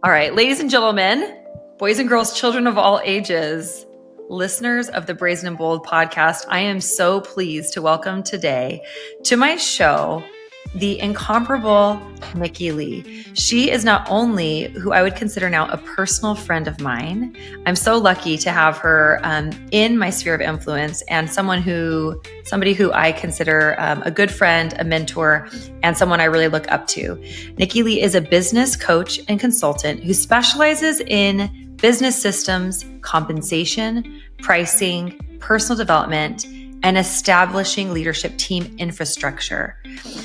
All right, ladies and gentlemen, boys and girls, children of all ages, listeners of the Brazen and Bold podcast, I am so pleased to welcome today to my show the incomparable Nikki Le. She is not only who I would consider now a personal friend of mine. I'm so lucky to have her in my sphere of influence and somebody who I consider a good friend, a mentor, and someone I really look up to. Nikki Le is a business coach and consultant who specializes in business systems, compensation, pricing, personal development, and establishing leadership team infrastructure.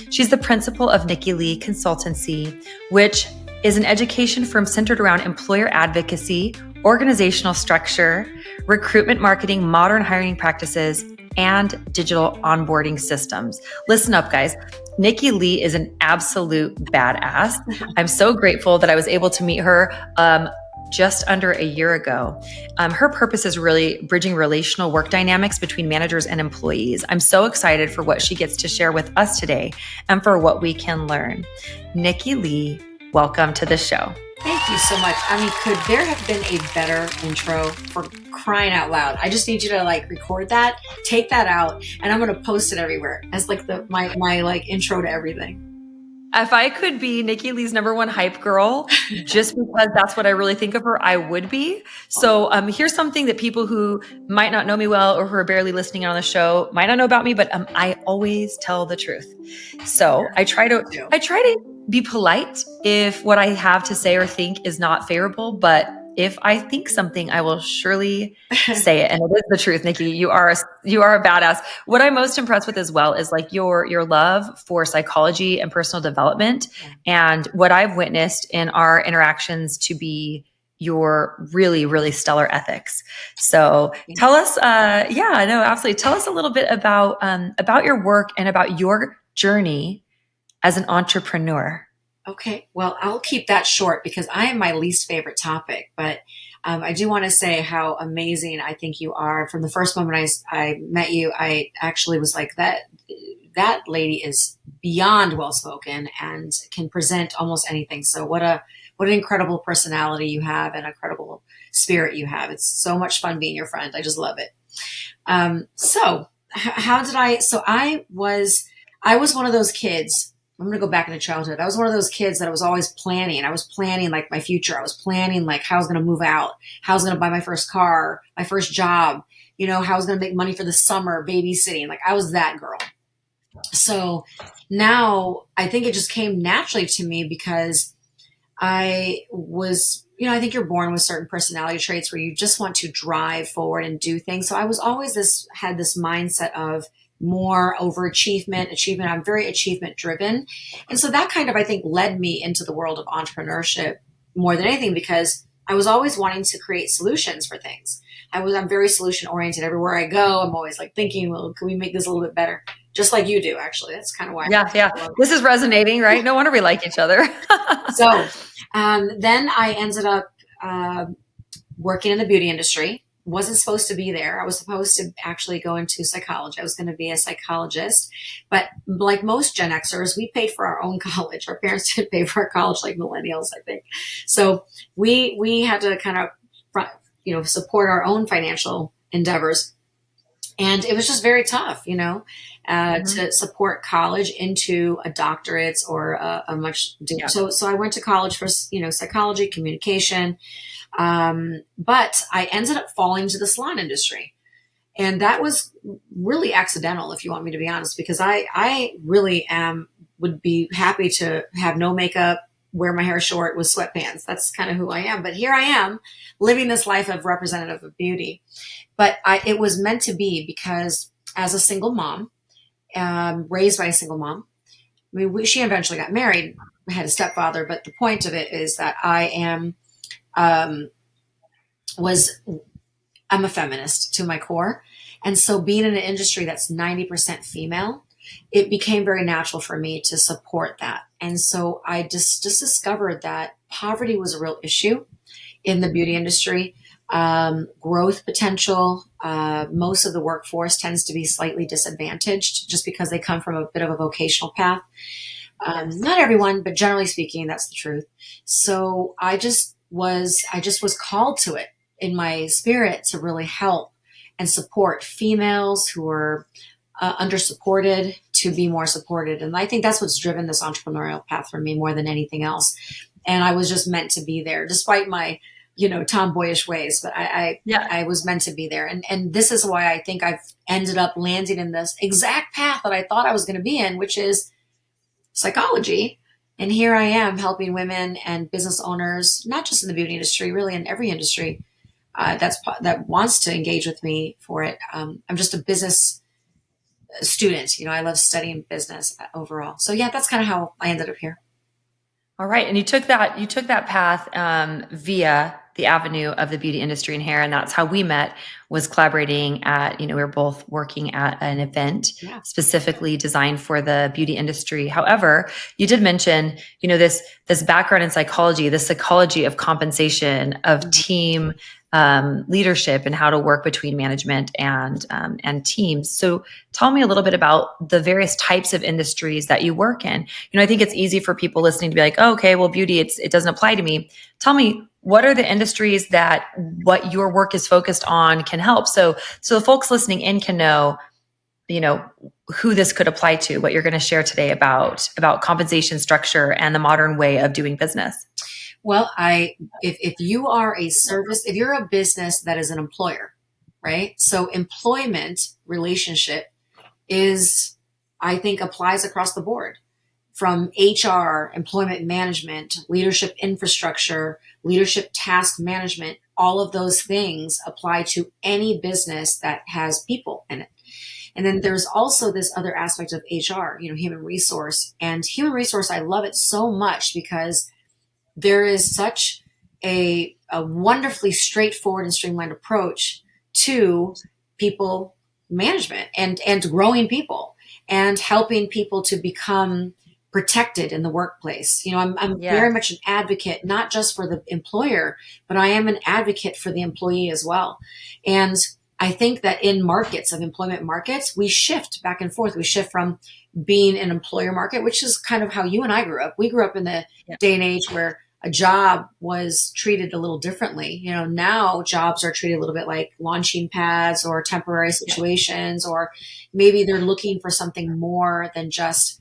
She's the principal of Nikki Le Consultancy, which is an education firm centered around employer advocacy, organizational structure, recruitment marketing, modern hiring practices, and digital onboarding systems. Listen up, guys. Nikki Le is an absolute badass. I'm so grateful that I was able to meet her just under a year ago. Her purpose is really bridging relational work dynamics between managers and employees. I'm so excited for what she gets to share with us today and for what we can learn. Nikki Le, welcome to the show. Thank you so much. I mean, could there have been a better intro? For crying out loud? I just need you to record that, take that out, and I'm going to post it everywhere as my intro to everything. If I could be Nikki Le's number one hype girl, just because that's what I really think of her, I would be. So here's something that people who might not know me well or who are barely listening on the show might not know about me, but I always tell the truth. So I try to be polite if what I have to say or think is not favorable, but if I think something, I will surely say it. And it is the truth, Nikki. You are a badass. What I'm most impressed with as well is your love for psychology and personal development, and what I've witnessed in our interactions to be your really, really stellar ethics. So tell us, absolutely. Tell us a little bit about your work and about your journey as an entrepreneur. Okay, well, I'll keep that short because I am my least favorite topic, but I do want to say how amazing I think you are. From the first moment I met you, I actually was like, that lady is beyond well-spoken and can present almost anything. So what an incredible personality you have and a incredible spirit you have. It's so much fun being your friend. I just love it. So I was one of those kids. I'm going to go back into childhood. I was one of those kids that I was always planning. I was planning my future. I was planning how I was going to move out, how I was going to buy my first car, my first job, how I was going to make money for the summer, babysitting. I was that girl. So now I think it just came naturally to me because I was, I think you're born with certain personality traits where you just want to drive forward and do things. So I was always had this mindset of more overachievement. I'm very achievement driven. And so that kind of, I think, led me into the world of entrepreneurship more than anything, because I was always wanting to create solutions for things. I'm very solution oriented. Everywhere I go, I'm always thinking, well, can we make this a little bit better? Just like you do, actually. That's kind of why. Yeah. This is resonating, right? No wonder we like each other. So then I ended up working in the beauty industry. Wasn't supposed to be there. I was supposed to actually go into psychology. I was going to be a psychologist, but like most Gen Xers, we paid for our own college. Our parents didn't pay for our college like millennials, I think. So we had to kind of, support our own financial endeavors. And it was just very tough, to support college into a doctorate or a much. Yeah. So I went to college for, psychology, communication. But I ended up falling to the salon industry, and that was really accidental, if you want me to be honest, because I really would be happy to have no makeup, wear my hair short with sweatpants. That's kind of who I am. But here I am living this life of representative of beauty. But it was meant to be, because as a single mom, raised by a single mom, I mean, she eventually got married, had a stepfather. But the point of it is that I'm a feminist to my core. And so being in an industry that's 90% female, it became very natural for me to support that. And so I just discovered that poverty was a real issue in the beauty industry. Growth potential. Most of the workforce tends to be slightly disadvantaged just because they come from a bit of a vocational path. Yes. Not everyone, but generally speaking, that's the truth. So I just was called to it in my spirit to really help and support females who are under supported to be more supported. And I think that's what's driven this entrepreneurial path for me more than anything else. And I was just meant to be there, despite my, tomboyish ways. But Yeah. I was meant to be there, and this is why I think I've ended up landing in this exact path that I thought I was going to be in, which is psychology. And here I am helping women and business owners, not just in the beauty industry, really in every industry that wants to engage with me for it. I'm just a business student. I love studying business overall. So yeah, that's kind of how I ended up here. All right. And you took that path via the avenue of the beauty industry and hair. And that's how we met, was collaborating at, we were both working at an event Yeah. specifically designed for the beauty industry. However, you did mention, this background in psychology, the psychology of compensation, of team leadership, and how to work between management and teams. So tell me a little bit about the various types of industries that you work in. I think it's easy for people listening to be like, oh, okay, well, beauty, it doesn't apply to me. Tell me, what are the industries that what your work is focused on can help? So the folks listening in can know, you know, who this could apply to, what you're going to share today about compensation structure and the modern way of doing business. Well, if you are if you're a business that is an employer, right? So employment relationship is, I think, applies across the board, from HR, employment management, leadership infrastructure, leadership task management. All of those things apply to any business that has people in it. And then there's also this other aspect of HR, human resource. And human resource, I love it so much because there is such a wonderfully straightforward and streamlined approach to people management and growing people and helping people to become protected in the workplace. I'm Yeah. very much an advocate, not just for the employer, but I am an advocate for the employee as well. And I think that in employment markets, we shift back and forth. We shift from being an employer market, which is kind of how you and I grew up. We grew up in the Yeah. day and age where a job was treated a little differently. Now jobs are treated a little bit like launching pads or temporary situations, or maybe they're looking for something more than just,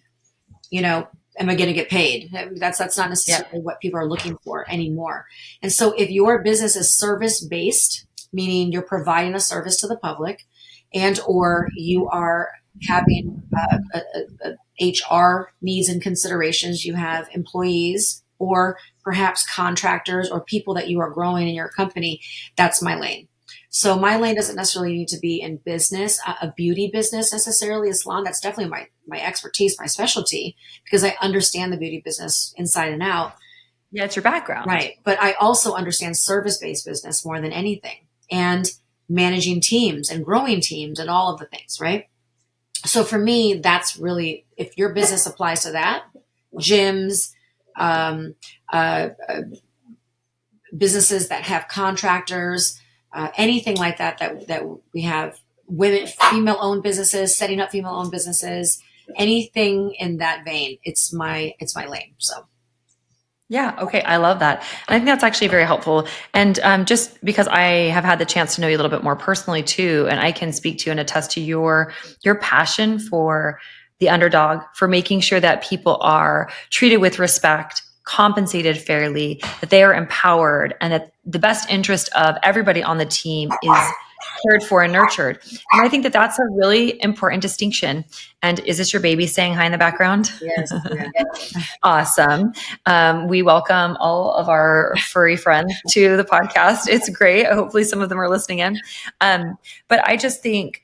am I going to get paid? That's not Yeah. necessarily what people are looking for anymore. And so if your business is service based, meaning you're providing a service to the public, and or you are having HR needs and considerations, you have employees or perhaps contractors or people that you are growing in your company, that's my lane. So my lane doesn't necessarily need to be in business, a beauty business necessarily, a salon. That's definitely my expertise, my specialty, because I understand the beauty business inside and out. Yeah. It's your background. Right. But I also understand service-based business more than anything, and managing teams and growing teams and all of the things, right? So for me, that's really, if your business applies to that, gyms, um, businesses that have contractors, anything like that we have, women, female owned businesses, setting up female owned businesses, anything in that vein, it's my lane. So Yeah. Okay. I love that. And I think that's actually very helpful. And just because I have had the chance to know you a little bit more personally too, and I can speak to and attest to your passion for the underdog, for making sure that people are treated with respect, compensated fairly, that they are empowered, and that the best interest of everybody on the team is cared for and nurtured. And I think that that's a really important distinction. And is this your baby saying hi in the background? yes, yeah. Awesome. We welcome all of our furry friends to the podcast. It's great. Hopefully, some of them are listening in. But I just think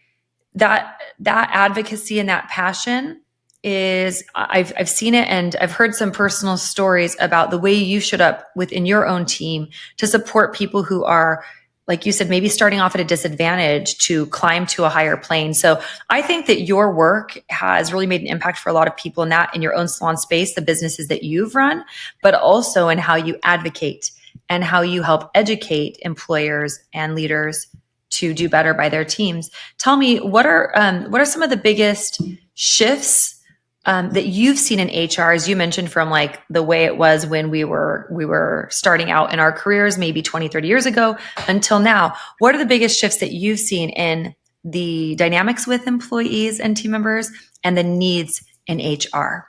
that advocacy and that passion is, I've seen it, and I've heard some personal stories about the way you showed up within your own team to support people who are, like you said, maybe starting off at a disadvantage to climb to a higher plane. So I think that your work has really made an impact for a lot of people, not in your own salon space, the businesses that you've run, but also in how you advocate and how you help educate employers and leaders to do better by their teams. Tell me, what are some of the biggest shifts that you've seen in HR, as you mentioned, from like the way it was when we were starting out in our careers, maybe 20, 30 years ago until now? What are the biggest shifts that you've seen in the dynamics with employees and team members and the needs in HR?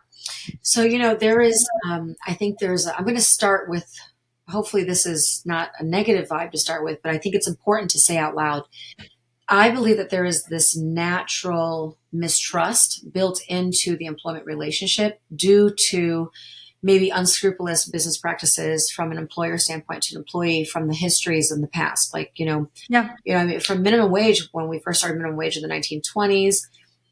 So, I think I'm going to start with, hopefully this is not a negative vibe to start with, but I think it's important to say out loud. I believe that there is this natural mistrust built into the employment relationship due to maybe unscrupulous business practices from an employer standpoint to an employee from the histories in the past. Like, Yeah. I mean, from minimum wage, when we first started minimum wage in the 1920s,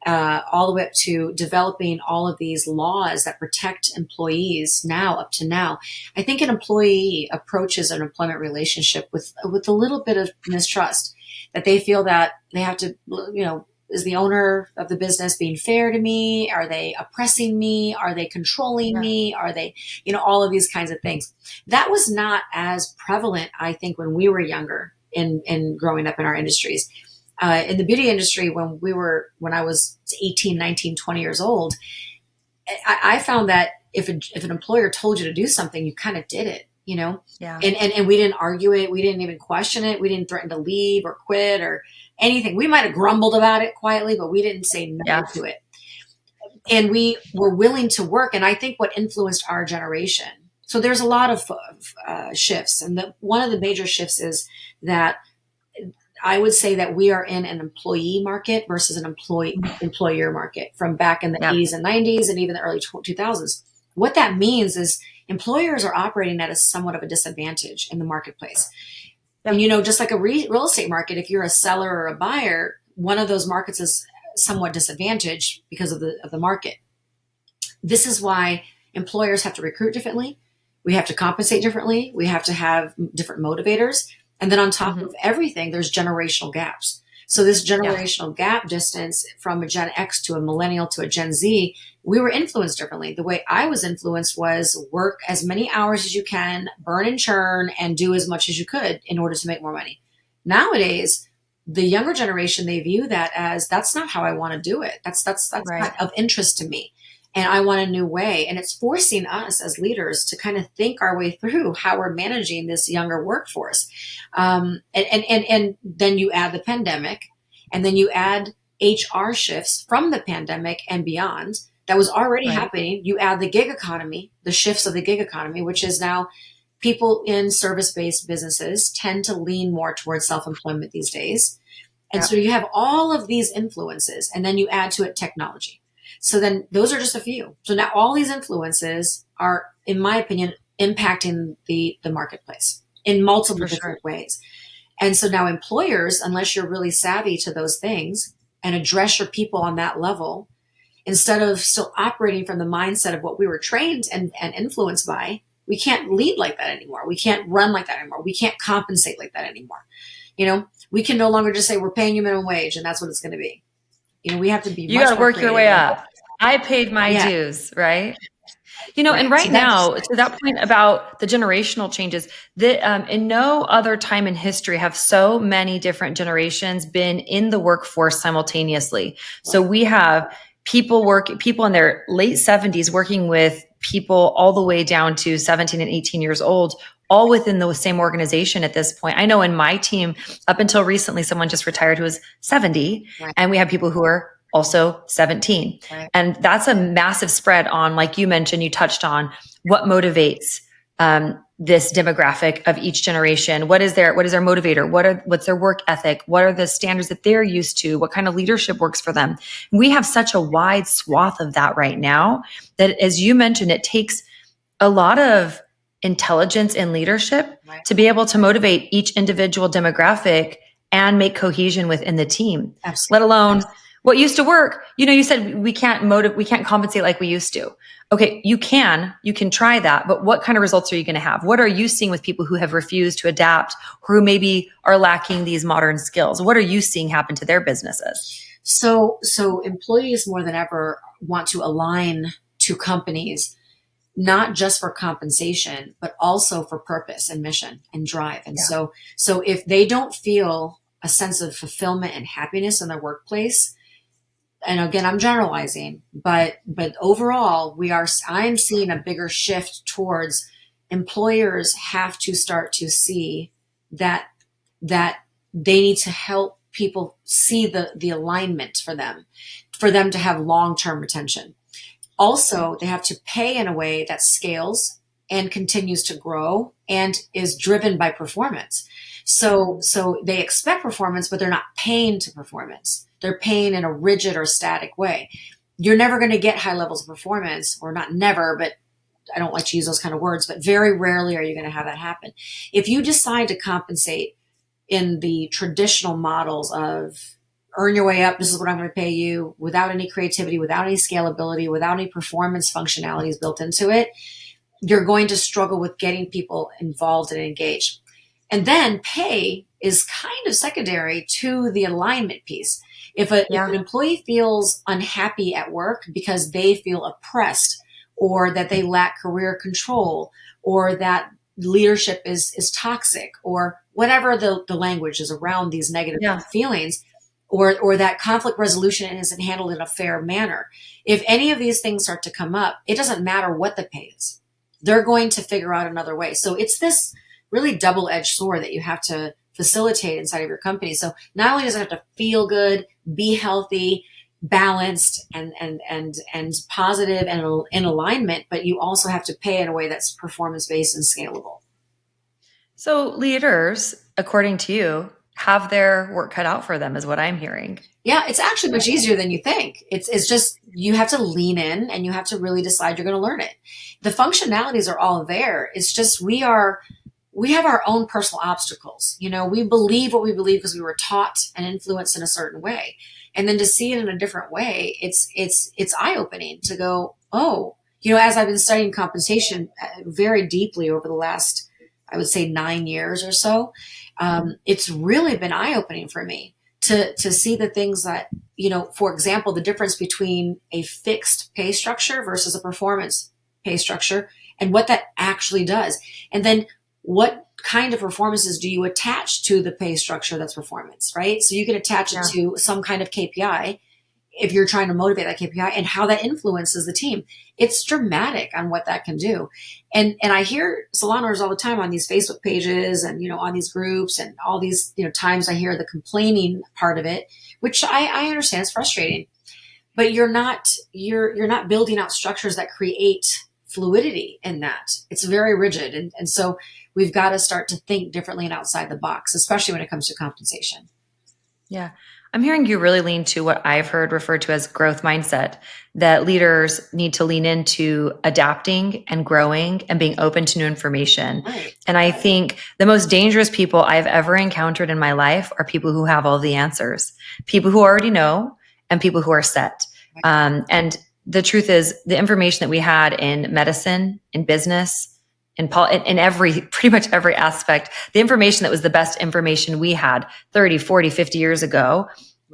all the way up to developing all of these laws that protect employees now up to now. I think an employee approaches an employment relationship with a little bit of mistrust, that they feel that they have to, is the owner of the business being fair to me? Are they oppressing me? Are they controlling me? Are they, all of these kinds of things. That was not as prevalent, I think, when we were younger in growing up in our industries. In the beauty industry, when I was 18, 19, 20 years old, I found that if an employer told you to do something, you kind of did it, Yeah. and we didn't argue it. We didn't even question it. We didn't threaten to leave or quit or anything. We might have grumbled about it quietly, but we didn't say no to it. And we were willing to work. And I think what influenced our generation. So there's a lot of shifts. And one of the major shifts is that I would say that we are in an employee market versus an employer market from back in the 80s and 90s and even the early 2000s. What that means is employers are operating at a somewhat of a disadvantage in the marketplace. And, just like a real estate market, if you're a seller or a buyer, one of those markets is somewhat disadvantaged because of the market. This is why employers have to recruit differently. We have to compensate differently. We have to have different motivators. And then on top of everything, there's generational gaps. So this generational gap distance from a Gen X to a millennial to a Gen Z, we were influenced differently. The way I was influenced was work as many hours as you can, burn and churn, and do as much as you could in order to make more money. Nowadays, the younger generation, they view that as, that's not how I want to do it. That's Right. not of interest to me. And I want a new way. And it's forcing us as leaders to kind of think our way through how we're managing this younger workforce. And then you add the pandemic, and then you add HR shifts from the pandemic and beyond that was already happening. You add the gig economy, the shifts of the gig economy, which is now people in service-based businesses tend to lean more towards self-employment these days. And so you have all of these influences, and then you add to it technology. So then those are just a few. So now all these influences are, in my opinion, impacting the marketplace in multiple different ways. And so now employers, unless you're really savvy to those things and address your people on that level, instead of still operating from the mindset of what we were trained and influenced by, we can't lead like that anymore. We can't run like that anymore. We can't compensate like that anymore. We can no longer just say we're paying you minimum wage and that's what it's going to be. We have to be. You got to work your way up. I paid my dues, right? And right now, to that point about the generational changes, that in no other time in history have so many different generations been in the workforce simultaneously. So we have people in their late 70s working with people all the way down to 17 and 18 years old, all within the same organization at this point. I know in my team, up until recently, someone just retired who was 70, and we have people who are also 17. Right. And that's a massive spread on, like you mentioned, you touched on what motivates this demographic of each generation. What is their motivator? What's their work ethic? What are the standards that they're used to? What kind of leadership works for them? We have such a wide swath of that right now that, as you mentioned, it takes a lot of intelligence and leadership to be able to motivate each individual demographic and make cohesion within the team. Absolutely. Let alone what used to work. You said we can't compensate like we used to. Okay, you can try that, but what kind of results are you going to have? What are you seeing with people who have refused to adapt, who maybe are lacking these modern skills? What are you seeing happen to their businesses? So employees more than ever want to align to companies, not just for compensation, but also for purpose and mission and drive. And so if they don't feel a sense of fulfillment and happiness in their workplace, and again, I'm generalizing, but overall, I'm seeing a bigger shift towards employers have to start to see that they need to help people see the alignment for them to have long-term retention. Also, they have to pay in a way that scales and continues to grow and is driven by performance. So they expect performance, but they're not paying to performance. They're paying in a rigid or static way. You're never going to get high levels of performance, or not never, but I don't like to use those kind of words, but very rarely are you going to have that happen. If you decide to compensate in the traditional models of earn your way up, this is what I'm going to pay you, without any creativity, without any scalability, without any performance functionalities built into it, you're going to struggle with getting people involved and engaged. And then pay is kind of secondary to the alignment piece. If an employee feels unhappy at work because they feel oppressed, or that they lack career control, or that leadership is toxic, or whatever the language is around these negative feelings, or that conflict resolution isn't handled in a fair manner. If any of these things start to come up, it doesn't matter what the pay is. They're going to figure out another way. So it's this really double-edged sword that you have to facilitate inside of your company. So not only does it have to feel good, be healthy, balanced, and positive and in alignment, but you also have to pay in a way that's performance-based and scalable. So leaders, according to you, have their work cut out for them, is what I'm hearing. Yeah, it's actually much easier than you think. It's just, you have to lean in and you have to really decide you're going to learn it. The functionalities are all there. It's just we have our own personal obstacles. We believe what we believe because we were taught and influenced in a certain way. And then to see it in a different way, it's eye-opening to go, oh, as I've been studying compensation very deeply over the last, I would say 9 years or so, it's really been eye-opening for me to see the things that, for example, the difference between a fixed pay structure versus a performance pay structure and what that actually does. And then what kind of performances do you attach to the pay structure that's performance, right? So you can attach it to some kind of KPI if you're trying to motivate that KPI, and how that influences the team. It's dramatic on what that can do. And I hear salon owners all the time on these Facebook pages and, on these groups and all these, times I hear the complaining part of it, which I understand is frustrating, but you're not building out structures that create fluidity in that. It's very rigid. And so we've got to start to think differently and outside the box, especially when it comes to compensation. Yeah. I'm hearing you really lean to what I've heard referred to as growth mindset, that leaders need to lean into adapting and growing and being open to new information. Right. And I think the most dangerous people I've ever encountered in my life are people who have all the answers, people who already know, and people who are set. And the truth is, the information that we had in medicine, in business, in pretty much every aspect, the information that was the best information we had 30, 40, 50 years ago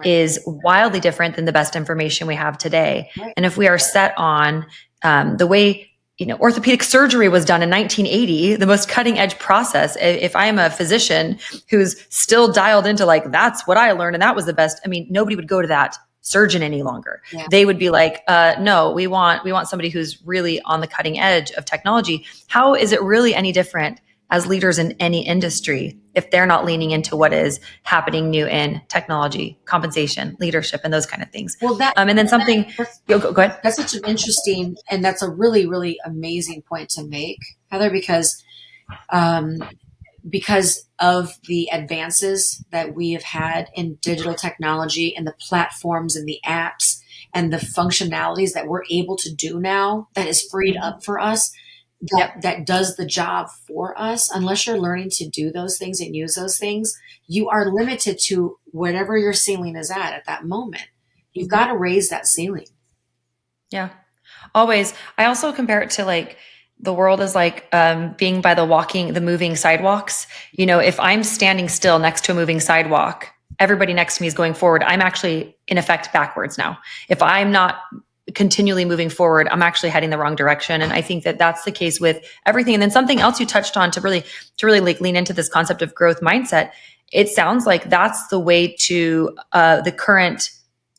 is wildly different than the best information we have today. Right. And if we are set on the way, orthopedic surgery was done in 1980, the most cutting edge process, if I am a physician who's still dialed into that's what I learned and that was the best, nobody would go to that surgeon any longer. Yeah. They would be like, no, we want somebody who's really on the cutting edge of technology. How is it really any different as leaders in any industry if they're not leaning into what is happening new in technology, compensation, leadership, and those kind of things? Well, and then something, go ahead. That's such an interesting, and that's a really, really amazing point to make, Heather, because of the advances that we have had in digital technology and the platforms and the apps and the functionalities that we're able to do now that is freed up for us, that does the job for us. Unless you're learning to do those things and use those things, you are limited to whatever your ceiling is at that moment. You've got to raise that ceiling. Yeah, always. I also compare it to the world is being by the moving sidewalks. If I'm standing still next to a moving sidewalk, everybody next to me is going forward. I'm actually in effect backwards now. If I'm not continually moving forward, I'm actually heading the wrong direction. And I think that that's the case with everything. And then something else you touched on to really lean into this concept of growth mindset. It sounds like that's the way to the current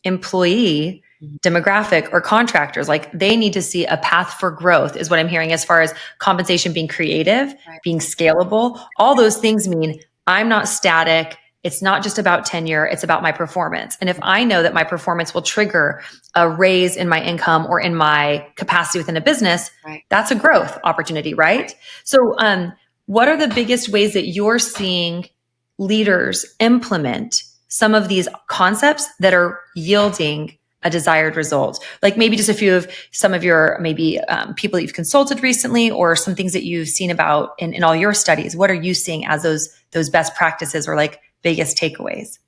employee demographic or contractors. Like they need to see a path for growth is what I'm hearing, as far as compensation being creative, being scalable. All those things mean I'm not static. It's not just about tenure. It's about my performance. And if I know that my performance will trigger a raise in my income or in my capacity within a business, that's a growth opportunity, right? So, what are the biggest ways that you're seeing leaders implement some of these concepts that are yielding a desired result? Like maybe just a few of some of your maybe people that you've consulted recently, or some things that you've seen about in all your studies. What are you seeing as those best practices or like biggest takeaways?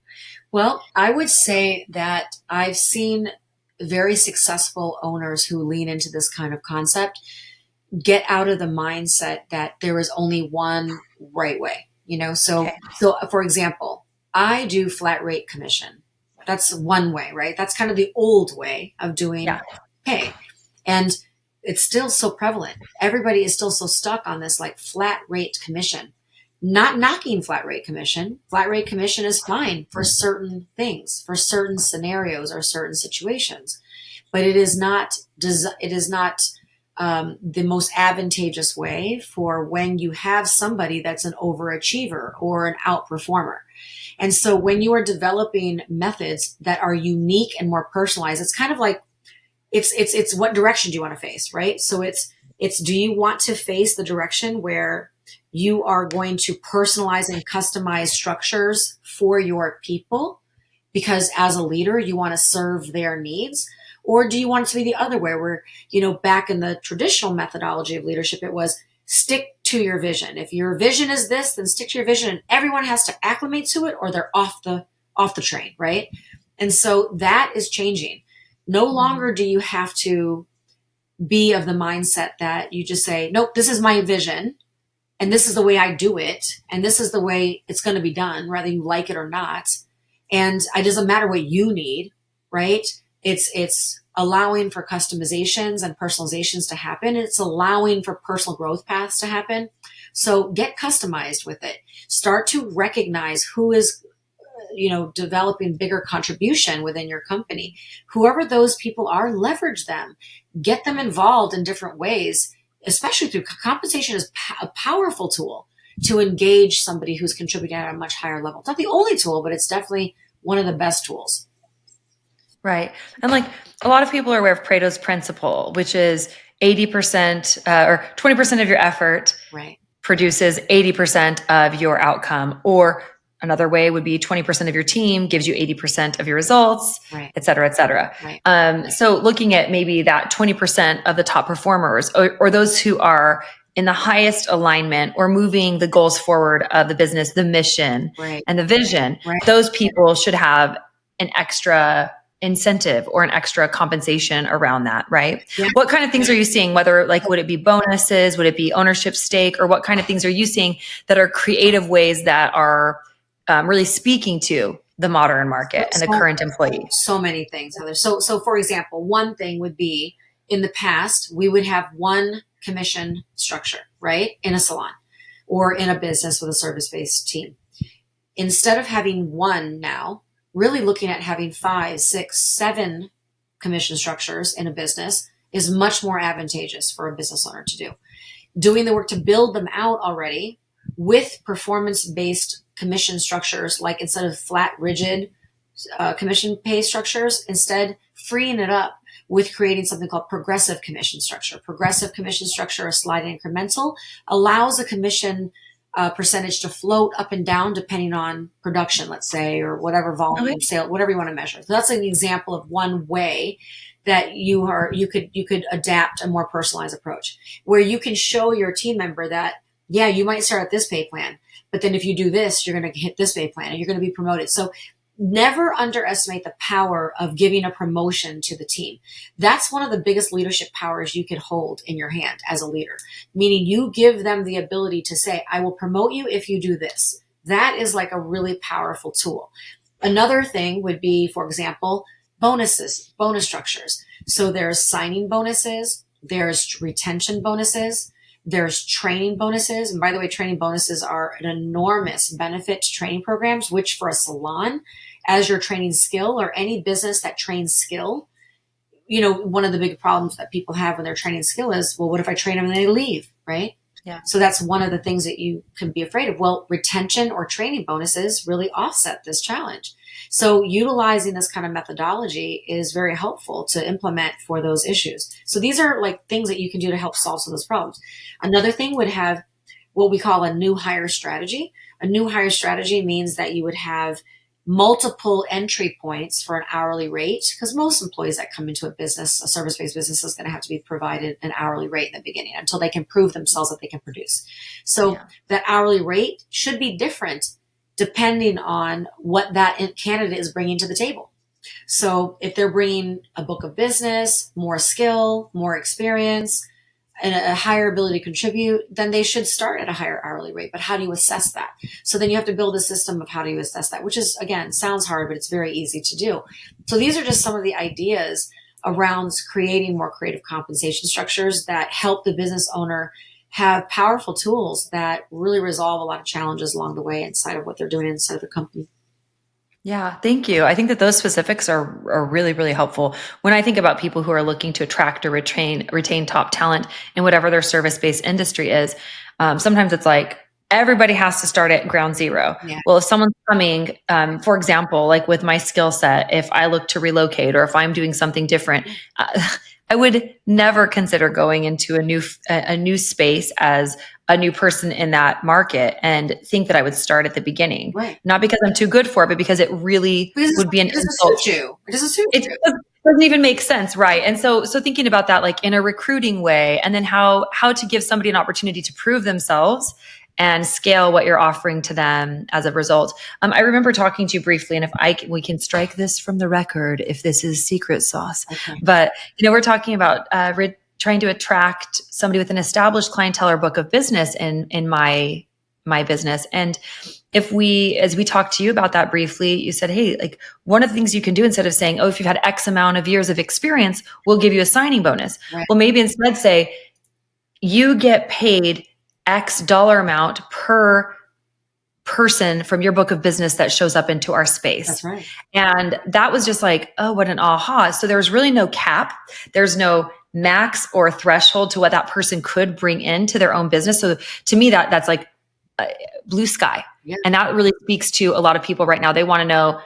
Well, I would say that I've seen very successful owners who lean into this kind of concept get out of the mindset that there is only one right way. So for example, I do flat rate commission. That's one way, right? That's kind of the old way of doing pay. And it's still so prevalent. Everybody is still so stuck on this like flat rate commission. Not knocking flat rate commission. Flat rate commission is fine for certain things, for certain scenarios or certain situations, but it is not the most advantageous way for when you have somebody that's an overachiever or an outperformer. And so when you are developing methods that are unique and more personalized, it's kind of like, it's what direction do you want to face, right? So it's do you want to face the direction where you are going to personalize and customize structures for your people because as a leader, you want to serve their needs? Or do you want it to be the other way where, back in the traditional methodology of leadership, it was stick to your vision. If your vision is this, then stick to your vision and everyone has to acclimate to it or they're off the train, right? And so that is changing. No longer do you have to be of the mindset that you just say, nope, this is my vision and this is the way I do it. And this is the way it's going to be done, whether you like it or not. And it doesn't matter what you need, right? It's allowing for customizations and personalizations to happen. It's allowing for personal growth paths to happen. So get customized with it. Start to recognize who is, developing bigger contribution within your company. Whoever those people are, leverage them. Get them involved in different ways, especially through compensation is a powerful tool to engage somebody who's contributing at a much higher level. It's not the only tool, but it's definitely one of the best tools. Right. And like a lot of people are aware of Pareto's principle, which is 80% or 20% of your effort produces 80% of your outcome. Or another way would be 20% of your team gives you 80% of your results, et cetera, et cetera. So looking at maybe that 20% of the top performers or those who are in the highest alignment or moving the goals forward of the business, the mission and the vision, those people should have an extra incentive or an extra compensation around that, right? What kind of things are you seeing? Whether would it be bonuses? Would it be ownership stake? Or what kind of things are you seeing that are creative ways that are really speaking to the modern market and the current employee? So many things, Heather. So for example, one thing would be in the past, we would have one commission structure, right? In a salon or in a business with a service-based team. Instead of having one now, really looking at having 5, 6, 7 commission structures in a business is much more advantageous for a business owner to do. Doing the work to build them out already with performance-based commission structures, like instead of flat, rigid commission pay structures, instead freeing it up with creating something called progressive commission structure. Progressive commission structure, a sliding incremental, allows a commission percentage to float up and down depending on production, let's say, or whatever volume, sale, whatever you want to measure. So that's an example of one way that you could adapt a more personalized approach, where you can show your team member that, yeah, you might start at this pay plan, but then if you do this, you're going to hit this pay plan and you're going to be promoted. So never underestimate the power of giving a promotion to the team. That's one of the biggest leadership powers you could hold in your hand as a leader, meaning you give them the ability to say, I will promote you if you do this. That is like a really powerful tool. Another thing would be, for example, bonus structures. So there's signing bonuses, there's retention bonuses, there's training bonuses. And by the way, training bonuses are an enormous benefit to training programs, which for a salon as you're training skill, or any business that trains skill, one of the big problems that people have when they're training skill is, well, what if I train them and they leave, right? Yeah. So that's one of the things that you can be afraid of. Well, retention or training bonuses really offset this challenge. So utilizing this kind of methodology is very helpful to implement for those issues. So these are like things that you can do to help solve some of those problems. Another thing would have what we call a new hire strategy. A new hire strategy means that you would have multiple entry points for an hourly rate, because most employees that come into a service-based business, is going to have to be provided an hourly rate in the beginning until they can prove themselves that they can produce. So that hourly rate should be different depending on what that candidate is bringing to the table. So if they're bringing a book of business, more skill, more experience, and a higher ability to contribute, then they should start at a higher hourly rate. But how do you assess that? So then you have to build a system of how do you assess that, which is, again, sounds hard, but it's very easy to do. So these are just some of the ideas around creating more creative compensation structures that help the business owner have powerful tools that really resolve a lot of challenges along the way inside of what they're doing inside of the company. Yeah, thank you. I think that those specifics are really, really helpful. When I think about people who are looking to attract or retain top talent in whatever their service-based industry is, sometimes it's like everybody has to start at ground zero. Yeah. Well, if someone's coming, for example, like with my skill set, if I look to relocate or if I'm doing something different, I would never consider going into a new space as a new person in that market and think that I would start at the beginning. Right. Not because I'm too good for it, but because it really would be an insult. It doesn't suit you. It doesn't even make sense, right? And so thinking about that, like in a recruiting way, and then how to give somebody an opportunity to prove themselves and scale what you're offering to them as a result. I remember talking to you briefly, and we can strike this from the record if this is secret sauce. Okay. But we're talking about trying to attract somebody with an established clientele or book of business in my business. And as we talked to you about that briefly, you said, hey, like one of the things you can do instead of saying, oh, if you've had X amount of years of experience, we'll give you a signing bonus. Right. Well, maybe instead say you get paid X dollar amount per person from your book of business that shows up into our space. That's right. And that was just like, oh, what an aha. So there's really no cap. There's no max or threshold to what that person could bring into their own business. So to me, that's like blue sky. Yeah. And that really speaks to a lot of people right now. They want to know,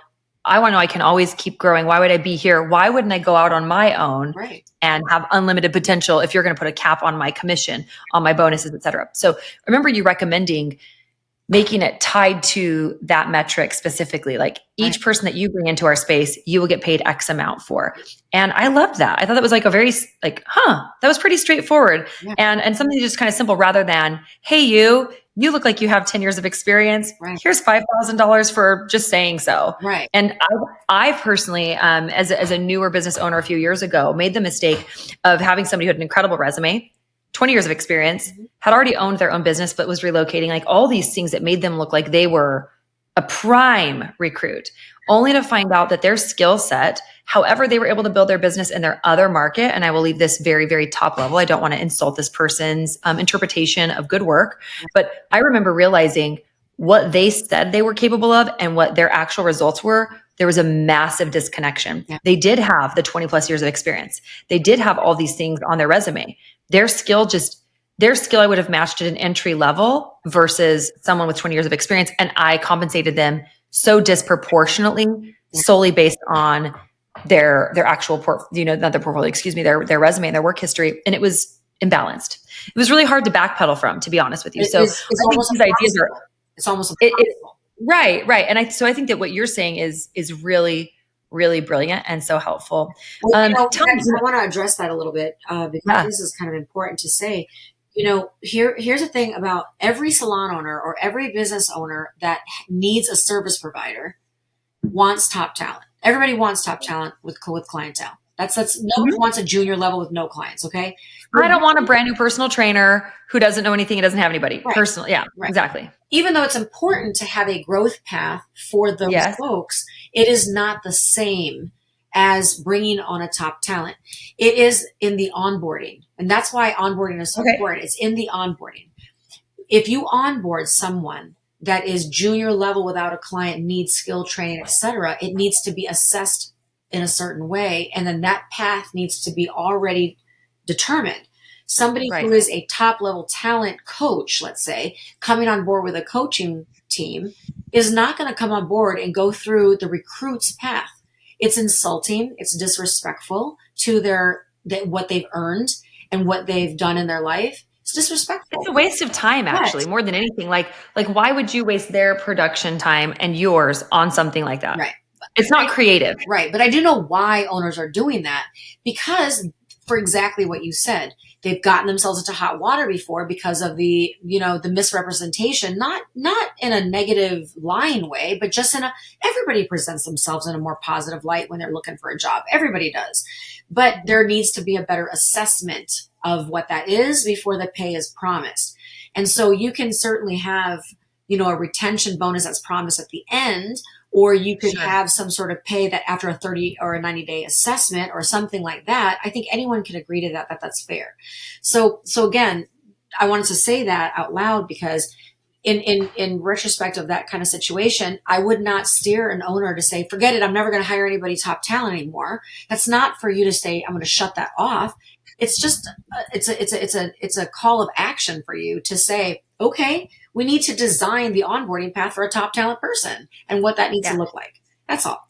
I can always keep growing. Why would I be here? Why wouldn't I go out on my own and have unlimited potential if you're going to put a cap on my commission, on my bonuses, et cetera? So remember you recommending making it tied to that metric specifically, like each person that you bring into our space, you will get paid X amount for. And I loved that. I thought that was like a very that was pretty straightforward. Yeah. And something just kind of simple rather than, hey, you look like you have 10 years of experience. Right. Here's $5,000 for just saying so. Right. And I personally, as a newer business owner a few years ago, made the mistake of having somebody who had an incredible resume, 20 years of experience, had already owned their own business, but was relocating, like all these things that made them look like they were a prime recruit, only to find out that their skill set, however they were able to build their business in their other market. And I will leave this very, very top level. I don't want to insult this person's interpretation of good work, but I remember realizing what they said they were capable of and what their actual results were. There was a massive disconnection. Yeah. They did have the 20 plus years of experience. They did have all these things on their resume. Their skill I would have matched at an entry level versus someone with 20 years of experience. And I compensated them so disproportionately solely based on their actual not their portfolio, their resume and their work history. And it was imbalanced. It was really hard to backpedal from, to be honest with you. It's almost impossible. Right. And I think that what you're saying is really, really brilliant and so helpful. Well, I want to address that a little bit because this is kind of important to say. Here's the thing about every salon owner or every business owner that needs a service provider wants top talent. Everybody wants top talent with clientele. That's nobody wants a junior level with no clients. Okay. I don't want a brand new personal trainer who doesn't know anything and doesn't have anybody. Right. Personal. Yeah, right. Exactly. Even though it's important to have a growth path for those folks, it is not the same as bringing on a top talent. It is in the onboarding. And that's why onboarding is so important. It's in the onboarding. If you onboard someone that is junior level without a client needs skill training, etc., it needs to be assessed in a certain way. And then that path needs to be already determined. Somebody Right. who is a top level talent coach, let's say, coming on board with a coaching team is not going to come on board and go through the recruit's path. It's insulting. It's disrespectful to what they've earned and what they've done in their life. It's disrespectful. It's a waste of time, actually, more than anything. Like why would you waste their production time and yours on something like that? Right. It's not creative. Right. But I do know why owners are doing that, because for exactly what you said, they've gotten themselves into hot water before because of the misrepresentation, not in a negative lying way, but just everybody presents themselves in a more positive light when they're looking for a job. Everybody does. But there needs to be a better assessment of what that is before the pay is promised. And so you can certainly have, a retention bonus that's promised at the end, or you could have some sort of pay that after a 30 or a 90-day assessment or something like that. I think anyone can agree to that's fair. So again, I wanted to say that out loud because in retrospect of that kind of situation, I would not steer an owner to say, forget it, I'm never going to hire anybody top talent anymore. That's not for you to say, I'm going to shut that off. It's just, it's a call of action for you to say, okay, we need to design the onboarding path for a top talent person and what that needs to look like. That's all.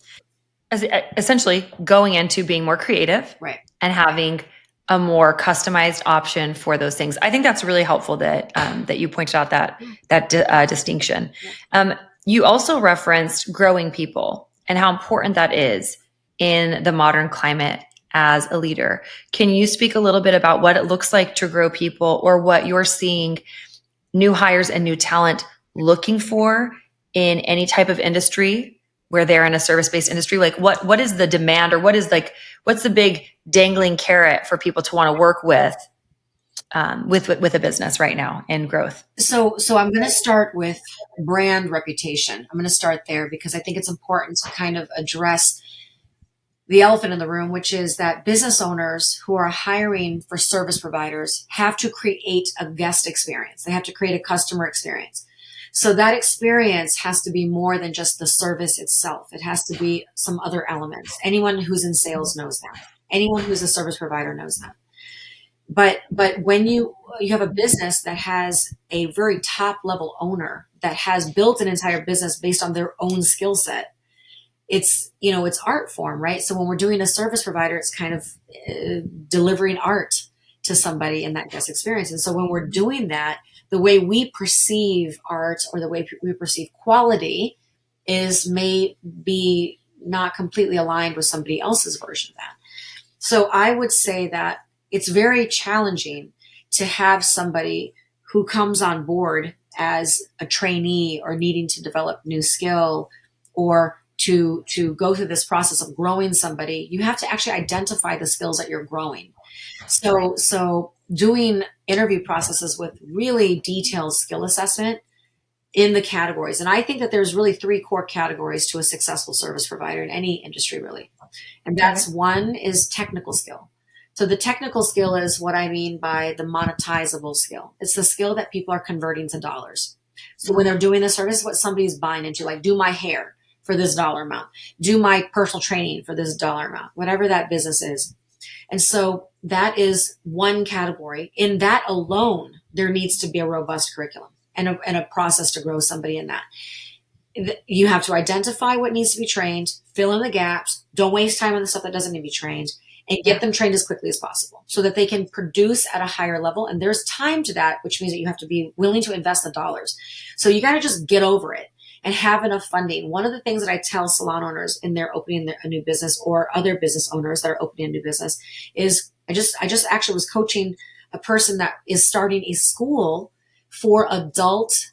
Essentially going into being more creative, right, and having a more customized option for those things. I think that's really helpful that you pointed out that distinction. You also referenced growing people and how important that is in the modern climate as a leader. Can you speak a little bit about what it looks like to grow people, or what you're seeing new hires and new talent looking for in any type of industry where they're in a service-based industry? Like what is the demand, or what's the big dangling carrot for people to want to work with a business right now in growth? So I'm going to start with brand reputation. I'm going to start there because I think it's important to kind of address the elephant in the room, which is that business owners who are hiring for service providers have to create a guest experience. They have to create a customer experience. So that experience has to be more than just the service itself. It has to be some other elements. Anyone who's in sales knows that. Anyone who's a service provider knows that. But when you have a business that has a very top level owner that has built an entire business based on their own skill set, it's art form, right? So when we're doing a service provider, it's kind of delivering art to somebody in that guest experience. And so when we're doing that, the way we perceive art or the way we perceive quality may be not completely aligned with somebody else's version of that. So I would say that it's very challenging to have somebody who comes on board as a trainee or needing to develop new skill or to go through this process of growing somebody. You have to actually identify the skills that you're growing. So doing interview processes with really detailed skill assessment in the categories. And I think that there's really 3 core categories to a successful service provider in any industry, really. And that's one is technical skill. So the technical skill is what I mean by the monetizable skill. It's the skill that people are converting to dollars. So when they're doing the service, what somebody's buying into, like do my hair for this dollar amount, do my personal training for this dollar amount, whatever that business is. And so that is one category. In that alone, there needs to be a robust curriculum and a process to grow somebody in that. You have to identify what needs to be trained, fill in the gaps, don't waste time on the stuff that doesn't need to be trained, and get them trained as quickly as possible so that they can produce at a higher level. And there's time to that, which means that you have to be willing to invest the dollars. So you got to just get over it and have enough funding. One of the things that I tell salon owners in their opening a new business, or other business owners that are opening a new business, is I just actually was coaching a person that is starting a school for adult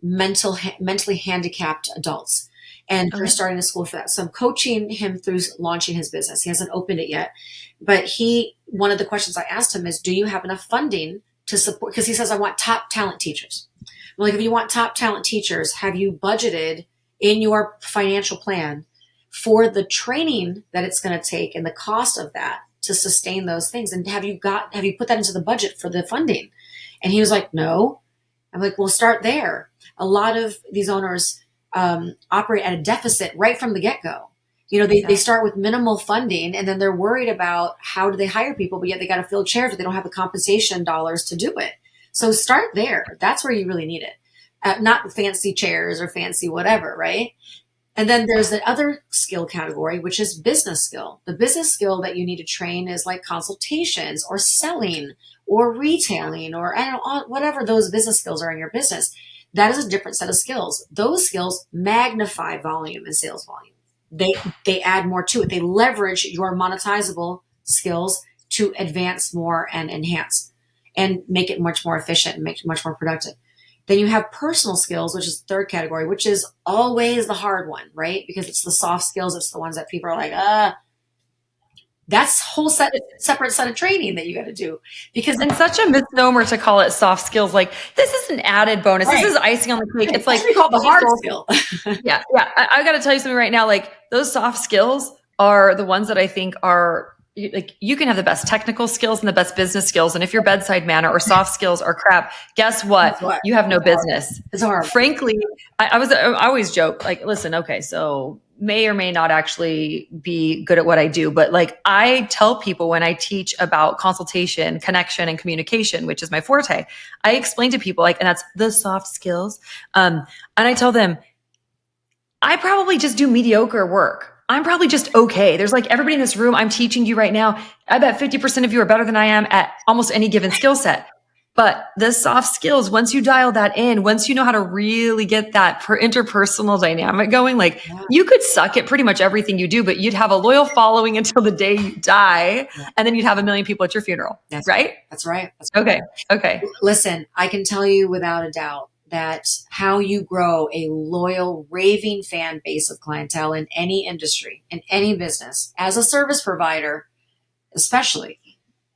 mentally handicapped adults. And they're starting a school for that. So I'm coaching him through launching his business. He hasn't opened it yet. But one of the questions I asked him is, do you have enough funding to support? Because he says, I want top talent teachers. Well, like, if you want top talent teachers, have you budgeted in your financial plan for the training that it's going to take and the cost of that to sustain those things? And have you put that into the budget for the funding? And he was like, no. I'm like, well, start there. a lot of these owners operate at a deficit right from the get-go. They start with minimal funding, and then they're worried about how do they hire people, but yet they got to fill chairs, but they don't have the compensation dollars to do it. So start there. That's where you really need it. Not fancy chairs or fancy whatever, right? And then there's the other skill category, which is business skill. The business skill that you need to train is like consultations or selling or retailing or I don't know, whatever those business skills are in your business. That is a different set of skills. Those skills magnify volume and sales volume. They add more to it. They leverage your monetizable skills to advance more and enhance and make it much more efficient and make it much more productive. Then you have personal skills, which is the third category, which is always the hard one, right? Because it's the soft skills. It's the ones that people are like, that's a whole separate set of training that you got to do. And such a misnomer to call it soft skills. Like, this is an added bonus. Right. This is icing on the cake. It's like we call the hard skill. Yeah. I got to tell you something right now. Like, those soft skills are the ones that I think are like, you can have the best technical skills and the best business skills. And if your bedside manner or soft skills are crap, guess what? You have no business. It's hard. Frankly, I always joke, like, listen, okay, so may or may not actually be good at what I do. But like, I tell people when I teach about consultation, connection, and communication, which is my forte, I explain to people like, and that's the soft skills. And I tell them, I probably just do mediocre work. I'm probably just okay. There's like everybody in this room, I'm teaching you right now. I bet 50% of you are better than I am at almost any given skill set. But the soft skills, once you dial that in, once you know how to really get that interpersonal dynamic going, like you could suck at pretty much everything you do, but you'd have a loyal following until the day you die. And then you'd have 1 million people at your funeral. That's right? That's right. Okay. Listen, I can tell you without a doubt that how you grow a loyal, raving fan base of clientele in any industry, in any business, as a service provider, especially,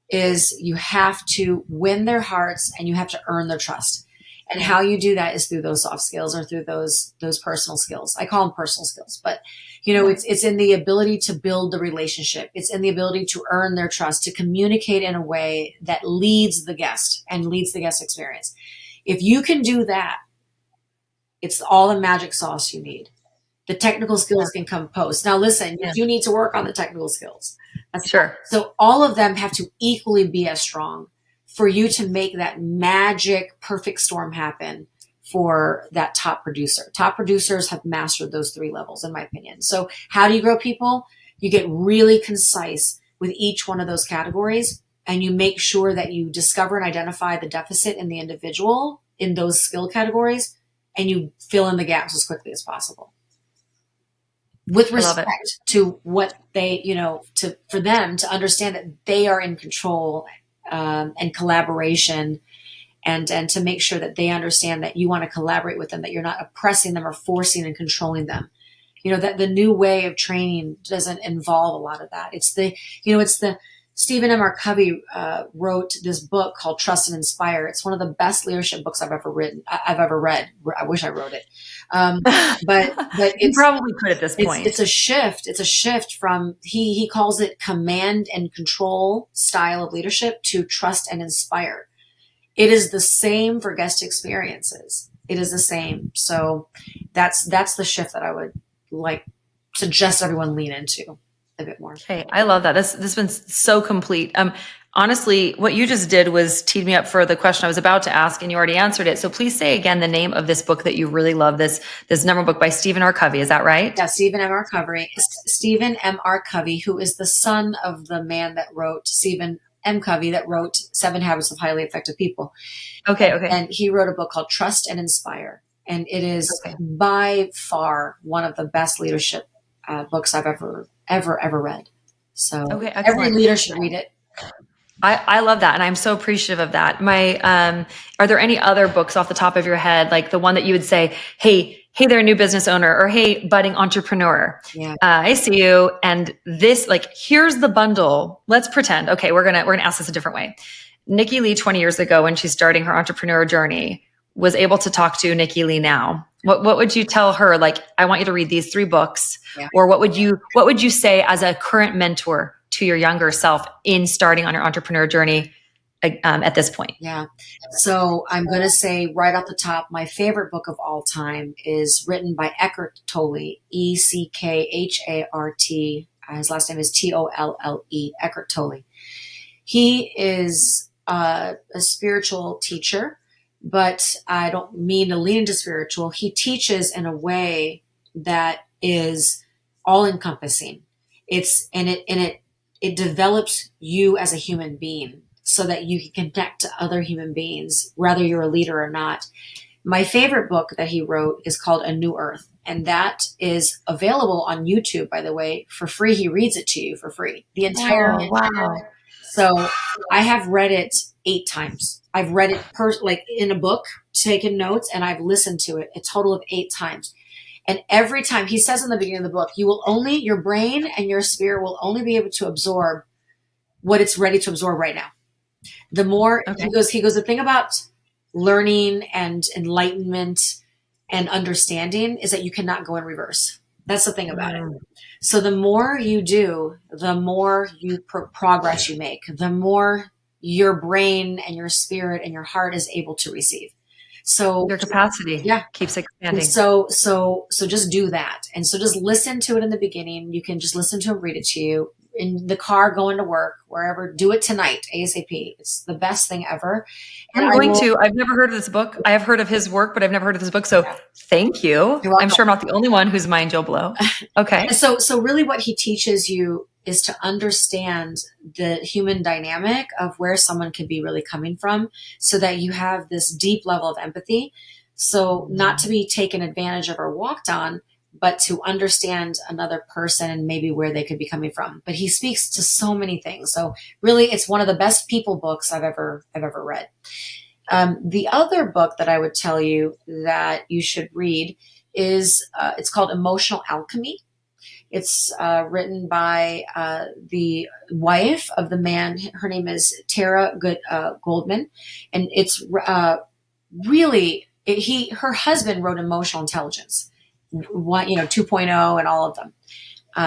is you have to win their hearts and you have to earn their trust. And how you do that is through those soft skills or through those personal skills. I call them personal skills, but it's in the ability to build the relationship. It's in the ability to earn their trust, to communicate in a way that leads the guest and leads the guest experience. If you can do that, it's all the magic sauce you need. The technical skills can come post. Now, listen, you do need to work on the technical skills. That's sure. So all of them have to equally be as strong for you to make that magic perfect storm happen for that top producer. Top producers have mastered those 3 levels, in my opinion. So how do you grow people? You get really concise with each one of those categories, and you make sure that you discover and identify the deficit in the individual in those skill categories, and you fill in the gaps as quickly as possible. With respect to what they, for them to understand that they are in control and collaboration, and to make sure that they understand that you want to collaborate with them, that you're not oppressing them or forcing and controlling them. That the new way of training doesn't involve a lot of that. It's the Stephen M. R. Covey wrote this book called Trust and Inspire. It's one of the best leadership books I've ever read. I wish I wrote it. But you probably could at this point. It's a shift. It's a shift from, he calls it command and control style of leadership to trust and inspire. It is the same for guest experiences. It is the same. So that's the shift that I would suggest everyone lean into a bit more. Okay. I love that. This has been so complete. Honestly, what you just did was teed me up for the question I was about to ask, and you already answered it. So please say again the name of this book that you really love, this number book by Stephen R. Covey. Is that right? Yeah, Stephen M. R. Covey. Stephen M. R. Covey, who is the son of the man that wrote Stephen M. Covey, that wrote 7 Habits of Highly Effective People. Okay. And he wrote a book called Trust and Inspire. And it is by far one of the best leadership books I've ever read. So every leader should read it. I love that. And I'm so appreciative of that. Are there any other books off the top of your head, like the one that you would say, hey, they're a new business owner, or hey, budding entrepreneur. Yeah. I see you. And this, here's the bundle. Let's pretend. Okay. We're going to ask this a different way. Nikki Le 20 years ago, when she's starting her entrepreneur journey, was able to talk to Nikki Le now. What would you tell her? Like, I want you to read these 3 books, or what would you say as a current mentor to your younger self in starting on your entrepreneur journey at this point? Yeah. So I'm going to say right off the top, my favorite book of all time is written by Eckhart Tolle, Ekhart. His last name is Tolle, Eckhart Tolle. He is a spiritual teacher, but I don't mean to lean into spiritual. He teaches in a way that is all encompassing. It develops you as a human being so that you can connect to other human beings, whether you're a leader or not. My favorite book that he wrote is called A New Earth, and that is available on YouTube, by the way, for free. He reads it to you for free. The entire. Oh, wow. So I have read it 8 times. I've read it like in a book, taken notes, and I've listened to it a total of 8 times. And every time he says in the beginning of the book, your brain and your spirit will only be able to absorb what it's ready to absorb right now. The more he goes, the thing about learning and enlightenment and understanding is that you cannot go in reverse. That's the thing about it. So the more you do, the more progress you make, the more your brain and your spirit and your heart is able to receive. So your capacity keeps expanding. So just do that. And so just listen to it in the beginning. You can just listen to him read it to you in the car, going to work, wherever. Do it tonight, ASAP. It's the best thing ever. And I've never heard of this book. I have heard of his work, but I've never heard of this book. So thank you. I'm sure I'm not the only one whose mind you'll blow. Okay. So really what he teaches you is to understand the human dynamic of where someone could be really coming from so that you have this deep level of empathy. So not to be taken advantage of or walked on, but to understand another person and maybe where they could be coming from. But he speaks to so many things. So really, it's one of the best people books I've ever read. The other book that I would tell you that you should read is it's called Emotional Alchemy. It's written by the wife of the man. Her name is Tara Goldman, and it's really her husband wrote Emotional Intelligence. 2.0 and all of them,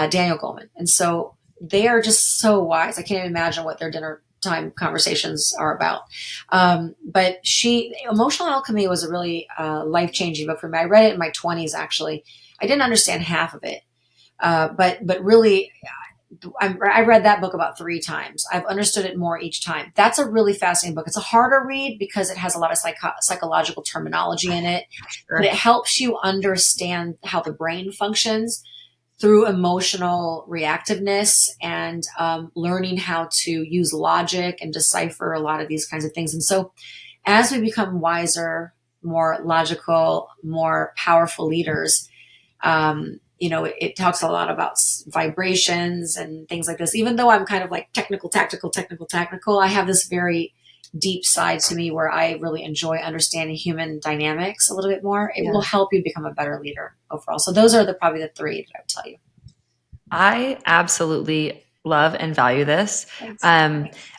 Daniel Goleman. And so they are just so wise. I can't even imagine what their dinner time conversations are about. But Emotional Alchemy was a really life-changing book for me. I read it in my 20s, actually. I didn't understand half of it. But really, I read that book about 3 times. I've understood it more each time. That's a really fascinating book. It's a harder read because it has a lot of psychological terminology in it, but it helps you understand how the brain functions through emotional reactiveness and learning how to use logic and decipher a lot of these kinds of things. And so as we become wiser, more logical, more powerful leaders, it talks a lot about vibrations and things like this. Even though I'm kind of like technical, I have this very deep side to me where I really enjoy understanding human dynamics a little bit more. It will help you become a better leader overall. So those are probably the 3 that I would tell you. I absolutely love and value this.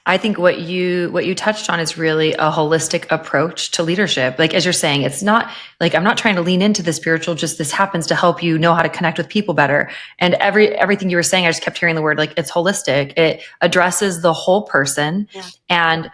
I think what you touched on is really a holistic approach to leadership. Like, as you're saying, it's not like, I'm not trying to lean into the spiritual, just this happens to help you know how to connect with people better. And everything you were saying, I just kept hearing the word, like, it's holistic. It addresses the whole person and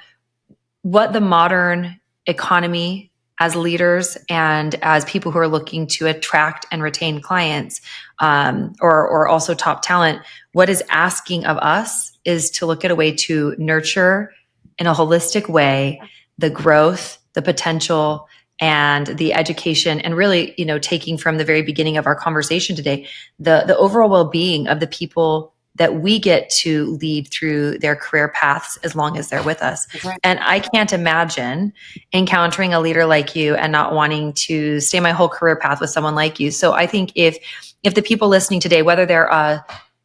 what the modern economy as leaders and as people who are looking to attract and retain clients, or also top talent, what is asking of us is to look at a way to nurture in a holistic way the growth, the potential, and the education, and really, taking from the very beginning of our conversation today, the overall well-being of the people that we get to lead through their career paths as long as they're with us. Right. And I can't imagine encountering a leader like you and not wanting to stay my whole career path with someone like you. So I think if the people listening today, whether they're a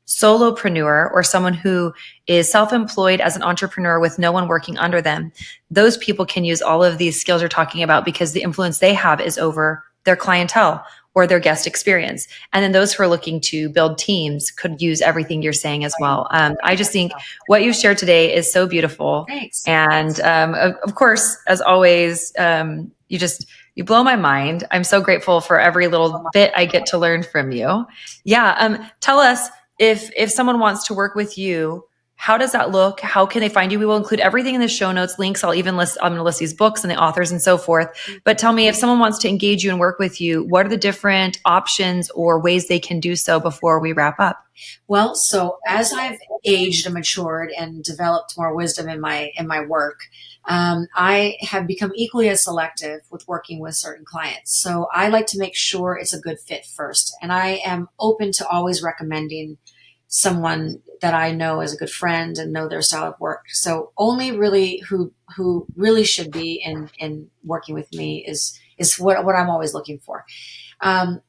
solopreneur or someone who is self-employed as an entrepreneur with no one working under them, those people can use all of these skills you're talking about because the influence they have is over their clientele or their guest experience. And then those who are looking to build teams could use everything you're saying as well. I just think what you shared today is so beautiful. Thanks. And of course, as always, you blow my mind. I'm so grateful for every little bit I get to learn from you. Yeah. Tell us, if someone wants to work with you, How does that look? How can they find you? We will include everything in the show notes, links. I'm going to list these books and the authors and so forth. But tell me, if someone wants to engage you and work with you, what are the different options or ways they can do so before we wrap up? Well, so as I've aged and matured and developed more wisdom in my work, I have become equally as selective with working with certain clients. So I like to make sure it's a good fit first. And I am open to always recommending someone that I know as a good friend and know their style of work. So only really who really should be in working with me is what I'm always looking for.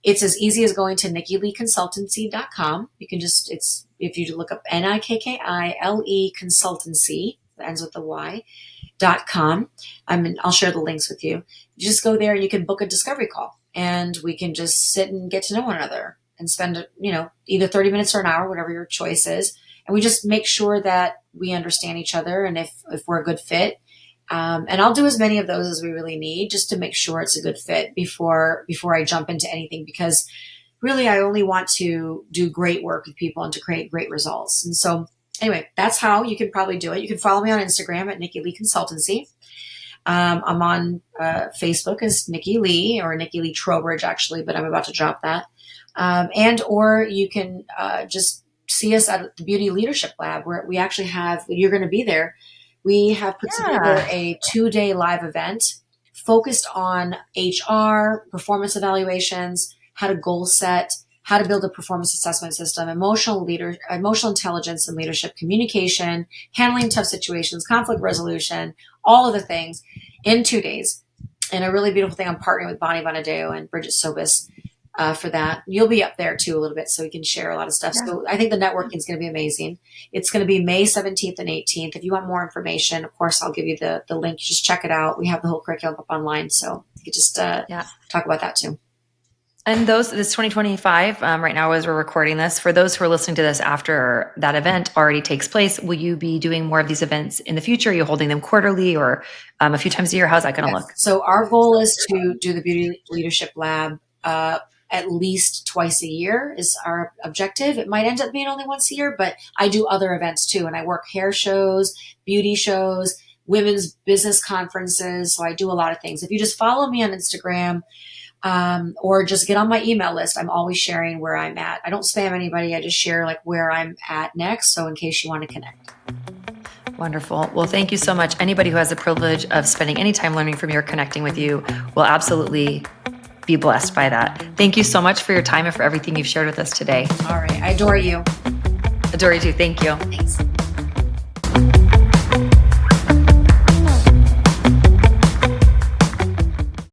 It's as easy as going to NikkiLeConsultancy.com. You can just, if you look up NIKKILE Consultancy, that ends with the Y.com. I'll share the links with you. You just go there and you can book a discovery call, and we can just sit and get to know one another and spend, either 30 minutes or an hour, whatever your choice is. And we just make sure that we understand each other and if we're a good fit. And I'll do as many of those as we really need, just to make sure it's a good fit before I jump into anything, because really I only want to do great work with people and to create great results. And so anyway, that's how you can probably do it. You can follow me on Instagram at Nikki Le Consultancy. I'm on Facebook as Nikki Lee, or Nikki Lee Trowbridge actually, but I'm about to drop that. Or you can just see us at the Beauty Leadership Lab, where we actually have, you're going to be there. We have put together a 2-day live event focused on HR, performance evaluations, how to goal set, how to build a performance assessment system, emotional intelligence and leadership, communication, handling tough situations, conflict resolution, all of the things in 2 days. And a really beautiful thing, I'm partnering with Bonnie Bonadeo and Bridget Sobis for that. You'll be up there too a little bit, so we can share a lot of stuff. Yeah. So I think the networking is going to be amazing. It's going to be May 17th and 18th. If you want more information, of course, I'll give you the link. Just check it out. We have the whole curriculum up online, so you could just talk about that too. And this 2025, right now as we're recording this, for those who are listening to this after that event already takes place, will you be doing more of these events in the future? Are you holding them quarterly or a few times a year? How's that going to look? So our goal is to do the Beauty Leadership Lab at least twice a year is our objective. It might end up being only once a year, but I do other events too. And I work hair shows, beauty shows, women's business conferences. So I do a lot of things. If you just follow me on Instagram, or just get on my email list, I'm always sharing where I'm at. I don't spam anybody. I just share like where I'm at next. So in case you want to connect. Wonderful. Well, thank you so much. Anybody who has the privilege of spending any time learning from you or connecting with you will absolutely be blessed by that. Thank you so much for your time and for everything you've shared with us today. All right. I adore you. Adore you too. Thank you. Thanks.